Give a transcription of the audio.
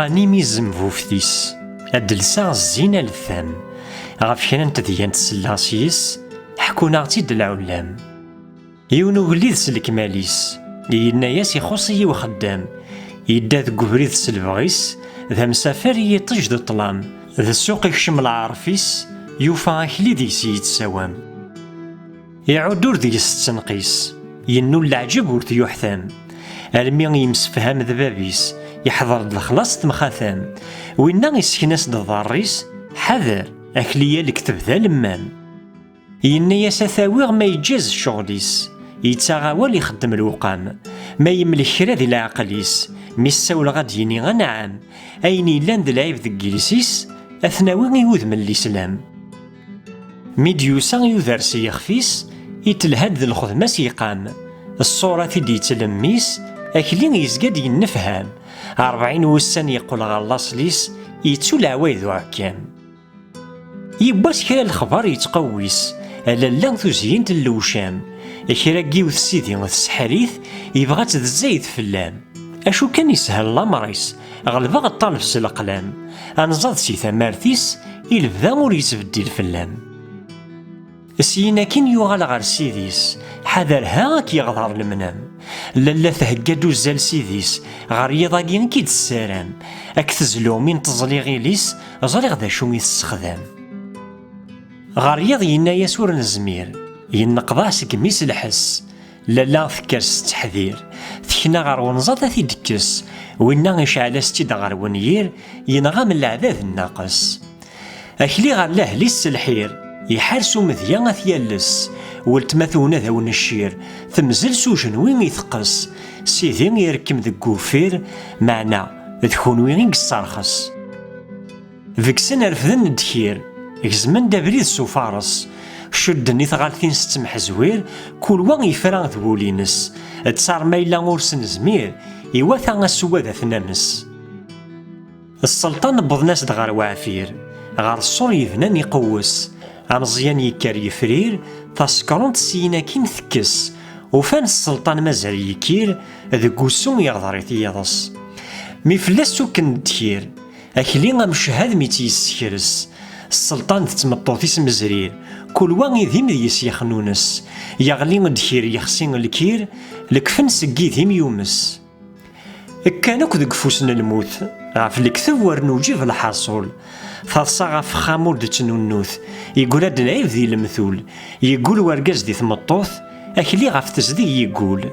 غاني ميزم فوفتيس أدلسا الزينة للثام غاف كرا تديان تسلاسيس حكونا غتيد العلام يون وليد سلكماليس يناياس يخصي وخدام يدا ذ قبريد سلفغيس ذا مسافر يطيج ذو الطلام ذا السوق يكشم العرفيس يوفا أكلي ديسي يتساوام يعودور ديس التنقيس ينو العجب ورث يحثام المي يمسفهام ذا بابيس يحضر الخلاص تمخاثام وينا يسكناس ضاريس حذر أكليا الكتب ذا لمام ينا يساثاويغ ما يجاز شغليس يتساغاول يخدم الوقام ما يملك كرا ذي العقليس ميساول غاد يني غنعام أين يلان ذا العيب ذا الجلسيس أثناوي يوذ من الإسلام ميديوسا يوذر سيخفيس يتلهد ذا الخدمة سيقام الصورة تدي تلميس أكلين يزقاد ينفهام 40 وسان يقول غلاص ليس يتسو العوايد وعكام يباس كرا الخبر يتقويس ألا لان تزيين اللوشام كرا قيوث سيدي السحريث يبغى تزايد فلام أشو كان يسهل الأمريس غلبا غطالف سلقلام أنزاد سي ثمارتيس يلبدا ور يتبدل فلام سينا كين يوغال غار سيديس حذرها كي يغضر المنام لالا تهقادو الزال سيديس غار يضاقين كي تسارام أكتزلو من تزلي غيليس زريغ ذا شو يستخدام غار يض ينا يسور نزمير ينقضا سكميس الحس لالا فكرس تحذير ثكنا غار ونزاطا تيدكس وينا يشعل ستيد غار ونيير ينغى من العذاب الناقص أكلي غار لاهليس الحير يحارسو مذيا ثيالس والتماثونا ذا ونشير ثمزل سوجن وين يثقس سيدي يركم ذا قوفير معنا ذكون وين يقصرخص ذكسن رفذن الدكير يزمن دابريد سوفارس شدني ثغالثين ستمح زوير كل وان يفران ذولينس تسار ميلا غورسن زمير يواثا غسوا ذا ثنامس السلطان بضناس دغار وعفير غار الصور يذنان يقوس أمزيان يكار يفرير تاسكرونت سينا كين ثكس وفان السلطان مازال يكير ذا قوسون يغضر يضص مي فلاس سوكن دكير أكلي غمشهاد ميتي يسكرس السلطان تتمطوثيس مزرير كل وان يذيم ديس يخنونس يغلي دكير يخسين الكير لكفن سقي ذيم يومس كانوك ذك فوسن الموت غاف الكتب ورنوجي في الحاصول فاصا غاف خامور دتنونوث يقول هاد العيب ذي المثول يقول ورقاز دي ثمطوث أكلي غاف تزدي يقول